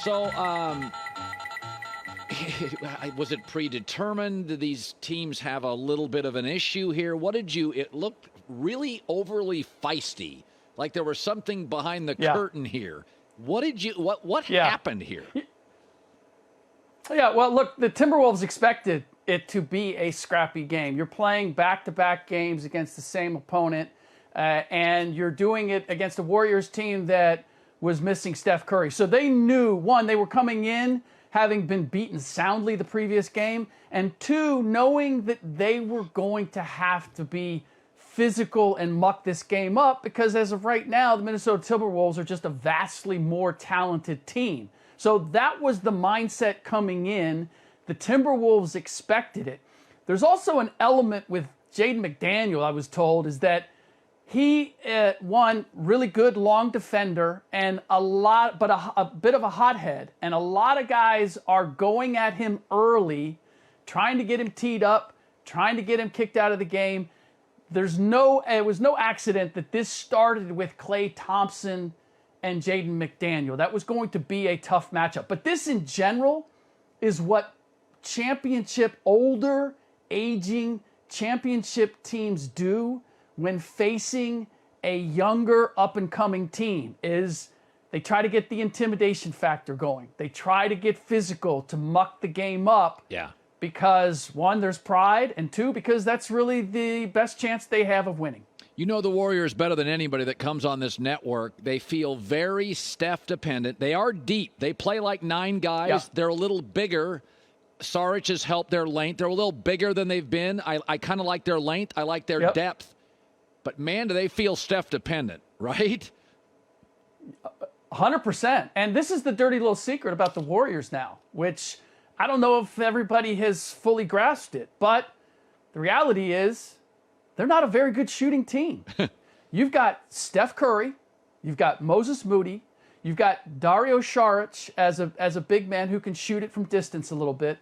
So, was it predetermined? Did these teams have a little bit of an issue here? It looked really overly feisty, like there was something behind the curtain here. What happened here? Yeah, well, look, the Timberwolves expected it to be a scrappy game. You're playing back-to-back games against the same opponent, and you're doing it against a Warriors team that was missing Steph Curry. So they knew, one, they were coming in having been beaten soundly the previous game, and two, knowing that they were going to have to be physical and muck this game up, because as of right now, the Minnesota Timberwolves are just a vastly more talented team. So that was the mindset coming in. The Timberwolves expected it. There's also an element with Jaden McDaniels, I was told, is that he, one, really good long defender and a bit of a hothead. And a lot of guys are going at him early, trying to get him teed up, trying to get him kicked out of the game. It was no accident that this started with Klay Thompson and Jaden McDaniels. That was going to be a tough matchup. But this in general is what older, aging championship teams do when facing a younger, up-and-coming team, is they try to get the intimidation factor going. They try to get physical to muck the game up. Yeah. Because, one, there's pride, and two, because that's really the best chance they have of winning. You know the Warriors better than anybody that comes on this network. They feel very Steph-dependent. They are deep. They play like 9 guys. Yeah. They're a little bigger. Saric has helped their length. They're a little bigger than they've been. I kind of like their length. I like their depth. But, man, do they feel Steph-dependent, right? 100%. And this is the dirty little secret about the Warriors now, which I don't know if everybody has fully grasped it. But the reality is they're not a very good shooting team. You've got Steph Curry. You've got Moses Moody. You've got Dario Saric as a big man who can shoot it from distance a little bit.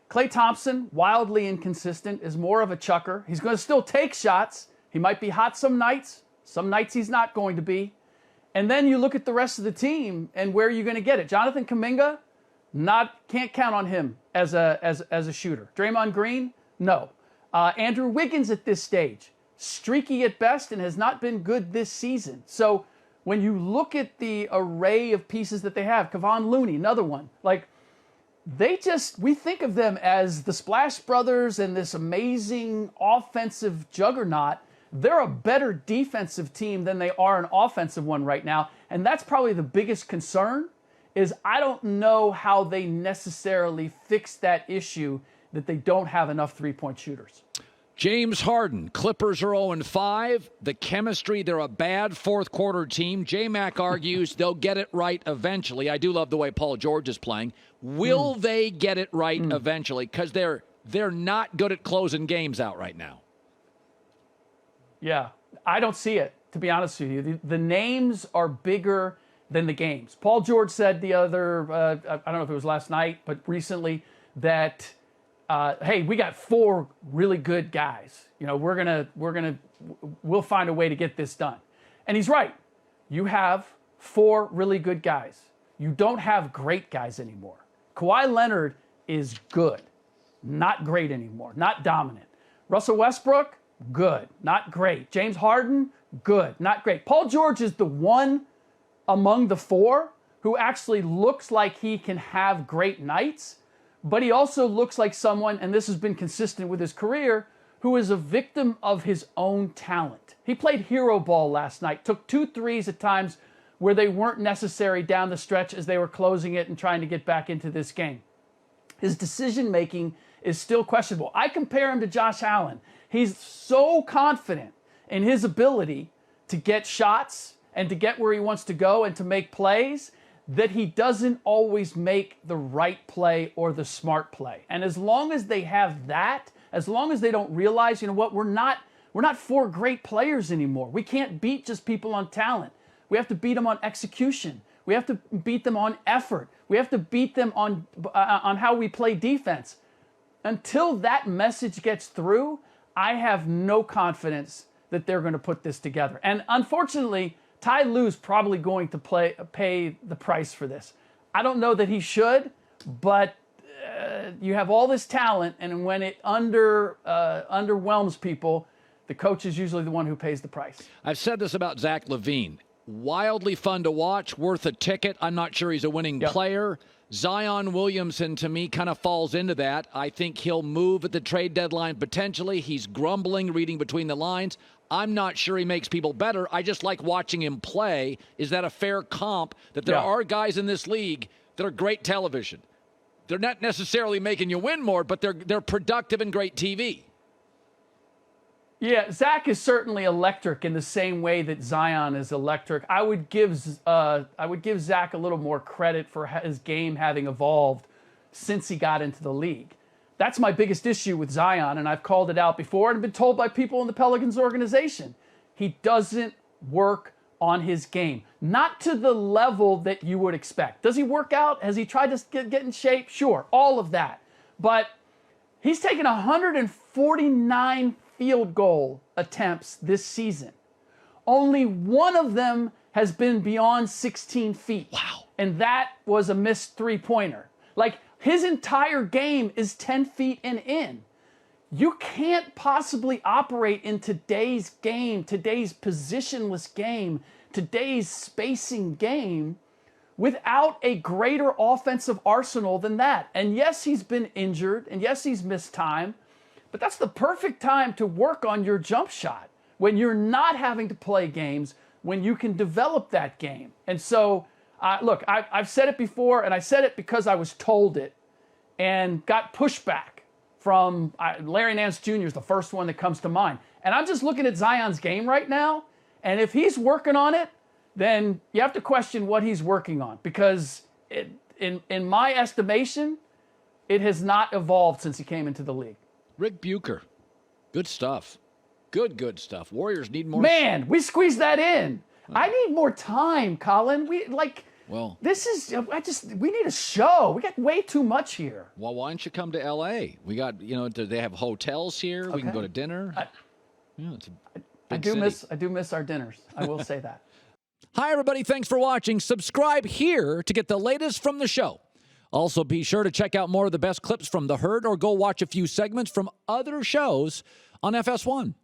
Klay Thompson, wildly inconsistent, is more of a chucker. He's going to still take shots. He might be hot some nights. Some nights he's not going to be. And then you look at the rest of the team and where you're going to get it. Jonathan Kuminga, can't count on him as a shooter. Draymond Green, no. Andrew Wiggins at this stage, streaky at best and has not been good this season. So when you look at the array of pieces that they have, Kevon Looney, another one, we think of them as the Splash Brothers and this amazing offensive juggernaut. They're a better defensive team than they are an offensive one right now. And that's probably the biggest concern, is I don't know how they necessarily fix that issue that they don't have enough three-point shooters. James Harden, Clippers are 0-5. The chemistry, they're a bad fourth-quarter team. J-Mac argues they'll get it right eventually. I do love the way Paul George is playing. Will they get it right eventually? Because they're not good at closing games out right now. Yeah, I don't see it, to be honest with you. The names are bigger than the games. Paul George said the other, I don't know if it was last night, but recently, that hey, we got 4 really good guys. We'll find a way to get this done. And he's right. You have 4 really good guys. You don't have great guys anymore. Kawhi Leonard is good, not great anymore, not dominant. Russell Westbrook, good, not great. James Harden, good, not great. Paul George is the one among the 4 who actually looks like he can have great nights, but he also looks like someone, and this has been consistent with his career, who is a victim of his own talent. He played hero ball last night, took 2 threes at times where they weren't necessary down the stretch as they were closing it and trying to get back into this game. His decision-making is still questionable. I compare him to Josh Allen. He's so confident in his ability to get shots and to get where he wants to go and to make plays that he doesn't always make the right play or the smart play. And as long as they have that, as long as they don't realize, you know what, we're not 4 great players anymore. We can't beat just people on talent. We have to beat them on execution. We have to beat them on effort. We have to beat them on how we play defense. Until that message gets through, I have no confidence that they're going to put this together. And unfortunately, Ty Lue's probably going to pay the price for this. I don't know that he should, but you have all this talent, and when it underwhelms people, the coach is usually the one who pays the price. I've said this about Zach LaVine. Wildly fun to watch, worth a ticket. I'm not sure he's a winning player. Zion Williamson, to me, kind of falls into that. I think he'll move at the trade deadline potentially. He's grumbling, reading between the lines. I'm not sure he makes people better. I just like watching him play. Is that a fair comp that there are guys in this league that are great television? They're not necessarily making you win more, but they're productive and great TV. Yeah, Zach is certainly electric in the same way that Zion is electric. I would give Zach a little more credit for his game having evolved since he got into the league. That's my biggest issue with Zion, and I've called it out before and been told by people in the Pelicans organization. He doesn't work on his game, not to the level that you would expect. Does he work out? Has he tried to get in shape? Sure, all of that. But he's taken 149 field goal attempts this season. Only one of them has been beyond 16 feet. Wow. And that was a missed three-pointer. Like, his entire game is 10 feet and in. You can't possibly operate in today's game, today's positionless game, today's spacing game without a greater offensive arsenal than that. And yes, he's been injured, and yes, he's missed time, but that's the perfect time to work on your jump shot when you're not having to play games, when you can develop that game. And so, look, I've said it before, and I said it because I was told it and got pushback from Larry Nance Jr. is the first one that comes to mind. And I'm just looking at Zion's game right now, and if he's working on it, then you have to question what he's working on, because in my estimation, it has not evolved since he came into the league. Ric Bucher. Good stuff. Good stuff. Warriors need more. Man, we squeezed that in. I need more time, Colin. We need a show. We got way too much here. Well, why don't you come to L.A.? We got, do they have hotels here? Okay. We can go to dinner. It's a I big city. do miss our dinners. I will say that. Hi, everybody. Thanks for watching. Subscribe here to get the latest from the show. Also, be sure to check out more of the best clips from The Herd, or go watch a few segments from other shows on FS1.